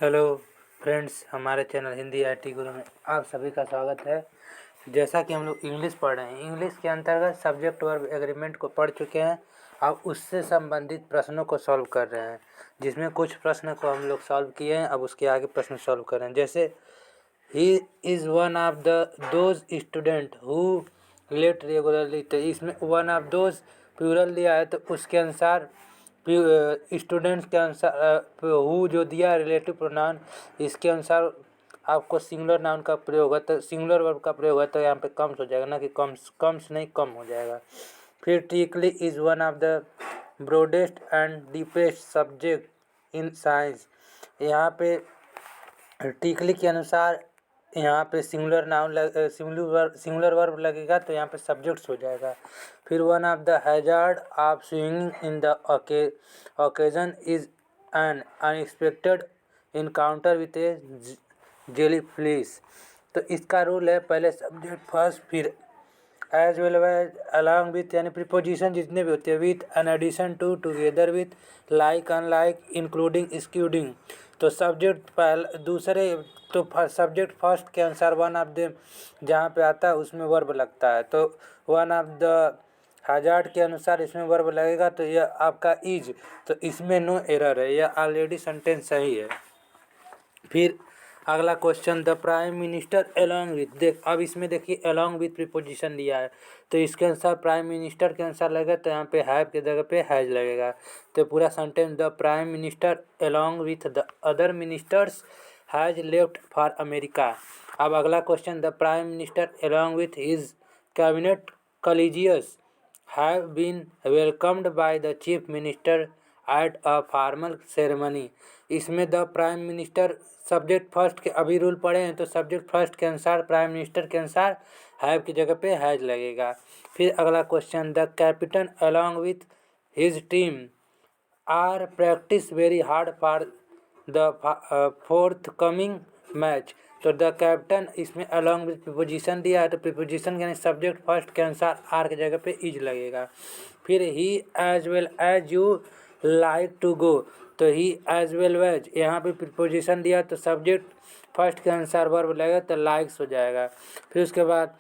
Hello friends, हमारे channel Hindi IT गुरु में आप सभी का स्वागत है। जैसा कि हम लोग इंग्लिश पढ़ रहे हैं, इंग्लिश के अंतर्गत सब्जेक्ट वर्ब एग्रीमेंट को पढ़ चुके हैं। अब उससे संबंधित प्रश्नों को सॉल्व कर रहे हैं, जिसमें कुछ प्रश्न को हम लोग सॉल्व किए हैं। अब उसके आगे प्रश्न सॉल्व कर रहे हैं। जैसे ही is one of those student who late regularly, तो इसमें वन ऑफ दोज प्लूरल दिया है, तो उसके अनुसार स्टूडेंट्स के अनुसार हु जो दिया रिलेटिव प्रोनाउन, इसके अनुसार आपको सिंगुलर नाउन का प्रयोग होगा, तो सिंगुलर वर्ब का प्रयोग होगा, तो यहाँ पे कम्स हो जाएगा, ना कि कम्स नहीं, कम हो जाएगा। फिर टिकली is one of the broadest and deepest subject in science. यहाँ पे टिकली के अनुसार यहाँ पे सिंगुलर नाउन सिंगुलर वर्ब लगेगा, तो यहाँ पे सब्जेक्ट्स हो जाएगा। फिर one of the hazard of swimming in the occasion is an unexpected encounter with a jellyfish. तो इसका रूल है, पहले सब्जेक्ट फर्स्ट, फिर as well as, along with, यानी प्रीपोजिशन जितने भी होते हैं, with, an addition to, together with, like, unlike, including, excluding. तो सब्जेक्ट पहले दूसरे, तो सब्जेक्ट फर्स्ट के अनुसार वन ऑफ देम जहाँ पे आता है उसमें वर्ब लगता है, तो वन ऑफ द हजार्ड के अनुसार इसमें वर्ब लगेगा, तो यह आपका इज, तो इसमें नो एरर है, यह ऑलरेडी सेंटेंस सही है। फिर अगला question, the prime minister along with, अब इसमें देखिए अलोंग विथ प्रीपोजिशन दिया है, तो इसके अनुसार प्राइम मिनिस्टर के अनुसार लगेगा, तो यहाँ पे हैव के जगह पे हैज लगेगा। तो पूरा sentence, the prime minister along with the other ministers has left for America. अब अगला question, the prime minister along with his cabinet colleagues have been welcomed by the chief minister at a formal ceremony. इसमें the prime minister subject first के अभी rule पढ़े हैं, तो subject first के अनुसार प्राइम मिनिस्टर के अनुसार हैव की जगह पे हैज लगेगा। फिर अगला question, the captain along with his team are practice very hard for the forthcoming match. तो द कैप्टन, इसमें अलॉन्ग विथ प्रीपोजिशन दिया है, तो प्रीपोजिशन यानी सब्जेक्ट फर्स्ट के अनुसार आर की जगह पे इज लगेगा। फिर he as well as you like to go, तो ही एज वेल एज, यहाँ पे प्रीपोजिशन दिया तो सब्जेक्ट फर्स्ट के अनुसार वर्ब लगेगा, तो लाइक्स हो जाएगा। फिर उसके बाद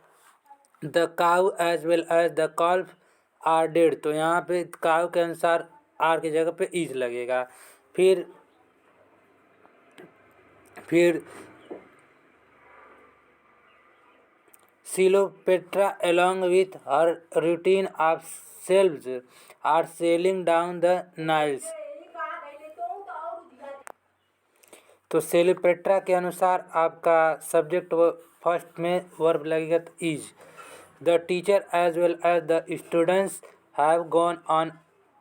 the cow as well as the calf are dead, तो यहाँ पे काउ के अनुसार आर की जगह पे इज लगेगा। फिर Cleopatra, along with her routine of selves, are sailing down the Niles। तो सेलिपेट्रा के अनुसार आपका सब्जेक्ट फर्स्ट में वर्ब लगेगा, तो is. The teacher as well as the students have gone on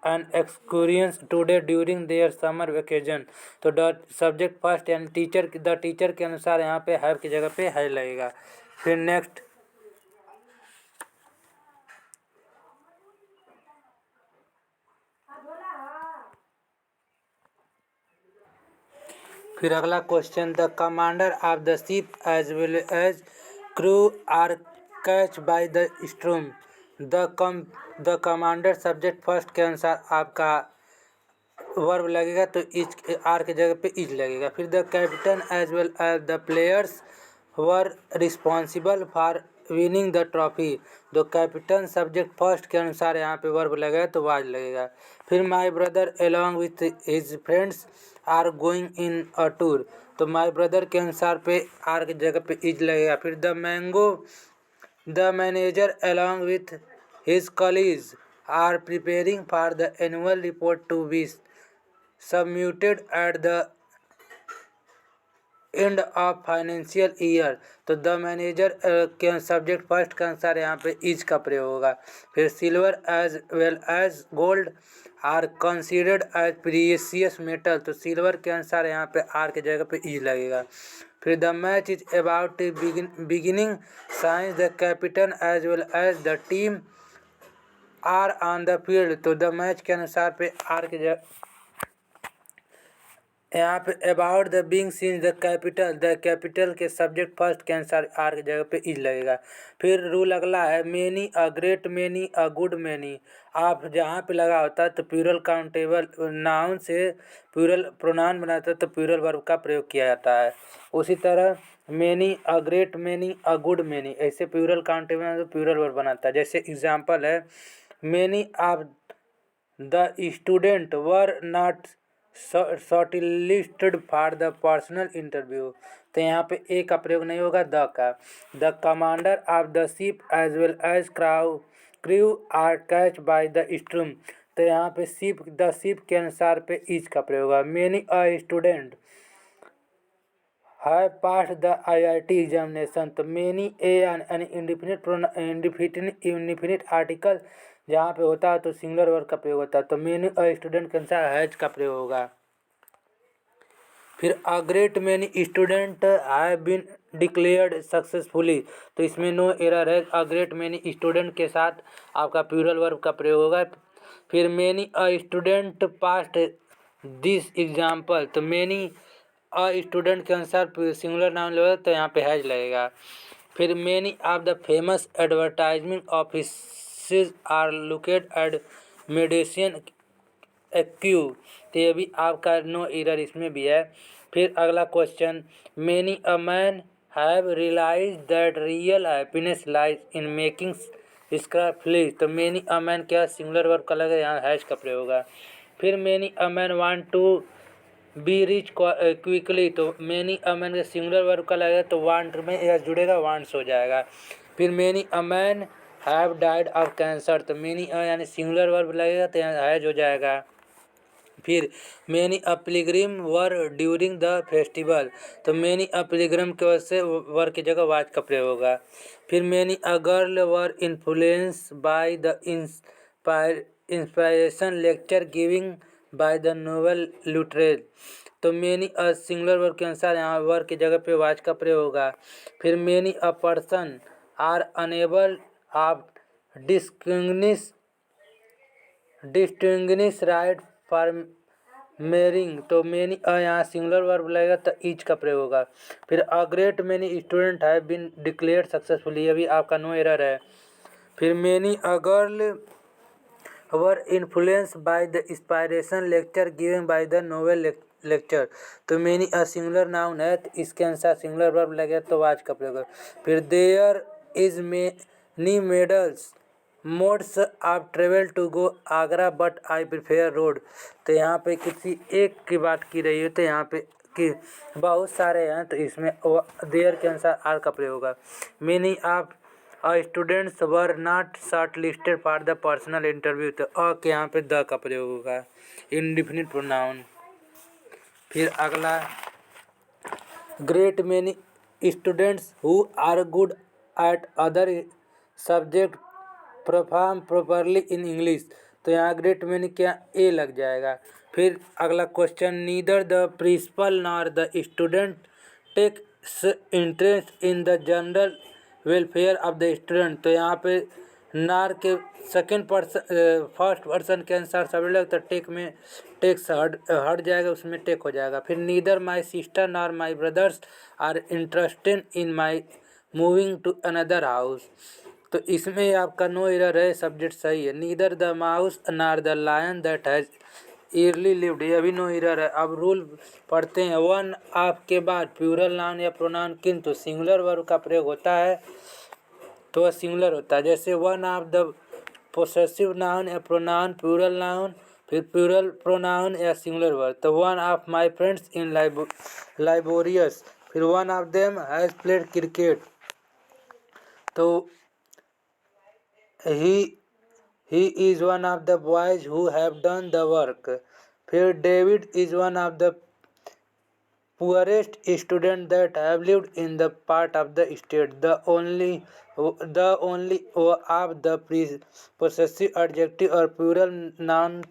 an excursion today during their summer vacation. तो the subject first यानी the teacher के अनुसार यहाँ पे हैव की जगह पे है लगेगा। फिर नेक्स्ट, फिर अगला question, the commander of the ship as well as crew are catch by the storm. The commander subject first के अनुसार आपका वर्ब लगेगा, तो इज आर की जगह पे इज लगेगा। फिर the captain as well as the players were responsible for winning the trophy. तो कैप्टन सब्जेक्ट फर्स्ट के अनुसार यहाँ पे वर्ब लगेगा, तो वाज लगेगा। फिर my brother along with his friends are going in a tour, तो माई ब्रदर के अनुसार पे आर की जगह पे इज लगेगा। फिर the manager along with his colleagues are preparing for the annual report to be submitted at the end of financial year. तो द मैनेजर के सब्जेक्ट फर्स्ट के अनुसार यहाँ पे इज का प्रयोग होगा। फिर silver as well as gold are considered as precious metal, तो सिल्वर के अनुसार यहाँ पे आर के जगह पे इज लगेगा। फिर the match is about beginning since the captain as well as the team are on the field, तो द मैच के अनुसार पे आर के जगह यहाँ पे about the being seen the capital के सब्जेक्ट फर्स्ट के आंसर आर की जगह पे इज लगेगा। फिर रूल अगला है many a great many a good many. आप जहाँ पे लगा होता है तो प्लूरल काउंटेबल नाउन से प्लूरल प्रोनाउन बनाता है तो प्लूरल वर्ब का प्रयोग किया जाता है। उसी तरह many a great many a good many, ऐसे प्लूरल काउंटेबल प्लूरल वर्ब बनाता है। जैसे एग्जाम्पल है many of the student were not shortlisted for the personal interview. तो यहाँ पे ए का प्रयोग नहीं होगा द का। The commander of the ship as well as crew are catch by the stream. तो यहाँ पे शिप के अनुसार पे इज का प्रयोग होगा। Many a student have passed the IIT examination. तो मेनी एन इंडिफिनिट आर्टिकल जहाँ पे होता है तो सिंगुलर वर्ब का प्रयोग होता है। तो मेनी अ स्टूडेंट के अनुसार हैज का प्रयोग होगा। फिर a great many student have been declared successfully. तो इसमें नो एरर है। अ ग्रेट मेनी स्टूडेंट के साथ आपका प्लूरल वर्ब का प्रयोग होगा। फिर many a student past this example. तो मेनी अ स्टूडेंट के अनुसार सिंगुलर नाउन लगेगा तो यहाँ पे हैज लगेगा। फिर many of the famous advertisement offices are located at medicine एक्यू। तो ये भी आपका नो एरर इसमें भी है। फिर अगला question many a man have realize that real happiness lies in making scrap flies. तो मेनी अ मैन क्या सिंगुलर वर्ब का लगेगा, यहाँ हैज का प्रयोग होगा। फिर many a man want to be rich quickly. तो मेनी अ मैन का सिंगुलर वर्ब का लगेगा तो वांट में एस जुड़ेगा वांट्स हो जाएगा। फिर many a man have died of cancer. तो मेनी अ यानी सिंगुलर वर्ब लगेगा तो यहाँ हैज हो जाएगा। फिर many a Pilgrim were during the festival. तो मेनी अ पिलग्रिम के वजह से वर की जगह वाज का प्रयोग होगा। फिर many a girl were influence by the inspiration lecture giving bye the novel literature. तो मेनी अ सिंगुलर वर्ब के अनुसार यहाँ वर की जगह पे वाज का प्रयोग होगा। फिर many a person are unable of distinguish right for marring. तो मेनी अ यहाँ सिंगुलर वर्ब लगेगा तो इज का प्रयोग होगा। फिर a great many student have been declared successfully, ये भी आपका नो एरर है। फिर many a girl were influence by the inspiration lecture given by the novel lecture. तो मेनी अ सिंगुलर नाउन है तो इसके अनुसार सिंगुलर वर्ब लगेगा तो वाज का प्रयोग होगा। फिर there is many medals modes of travel to go Agra but I prefer road. तो यहाँ पे किसी एक की बात की रही है तो यहाँ पे कि बहुत सारे हैं तो इसमें देयर के अनुसार आर का प्रयोग होगा। Meaning of students were not short listed for the personal interview. तो अ के यहाँ पे द का प्रयोग होगा इंडिफिनिट प्रोनाउन। फिर अगला great many students who are good at other subject perform properly in English. तो यहाँ ग्रेट मेनी क्या ए लग जाएगा। फिर अगला question neither the principal nor the student takes interest in the general welfare of the student. तो यहाँ पे नार के सेकेंड पर्सन फर्स्ट पर्सन के अनुसार सब लग तो टेक में टेक्स हट जाएगा, उसमें टेक हो जाएगा। फिर neither my sister nor my brothers are interested in my moving to another house. तो इसमें आपका नो एरर है, सब्जेक्ट सही है। Neither the mouse nor the lion that has yearly lived, ये भी नो एरर है। अब रूल पढ़ते हैं। वन ऑफ के बाद प्लूरल नाउन या प्रोनाउन किंतु सिंगुलर वर्ब का प्रयोग होता है तो वह सिंगुलर होता है। जैसे one of the possessive noun या प्रोनाउन प्लूरल नाउन, फिर प्लूरल प्रोनाउन या सिंगुलर वर्ब। तो one of my friends in laborious, फिर one of them has played cricket. तो he is one of the boys who have done the work. फिर David is one of the poorest student that have lived in the part of the state। The only of the possessive adjective और plural noun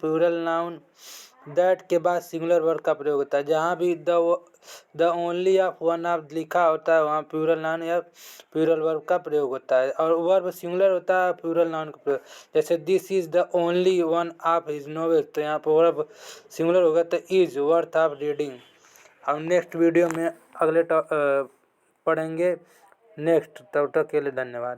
that के बाद singular verb का प्रयोग होता है। जहाँ भी the only of one of लिखा होता है वहाँ प्लूरल नाउन या प्लूरल वर्ब का प्रयोग होता है। और वर्ब सिंगुलर होता है प्लूरल नाउन का प्रयोग। जैसे this is the only one of his novel, तो यहाँ पर वर्ब सिंगुलर होगा तो इज वर्थ ऑफ रीडिंग। और नेक्स्ट वीडियो में अगले पढ़ेंगे नेक्स्ट। तब तक के लिए धन्यवाद।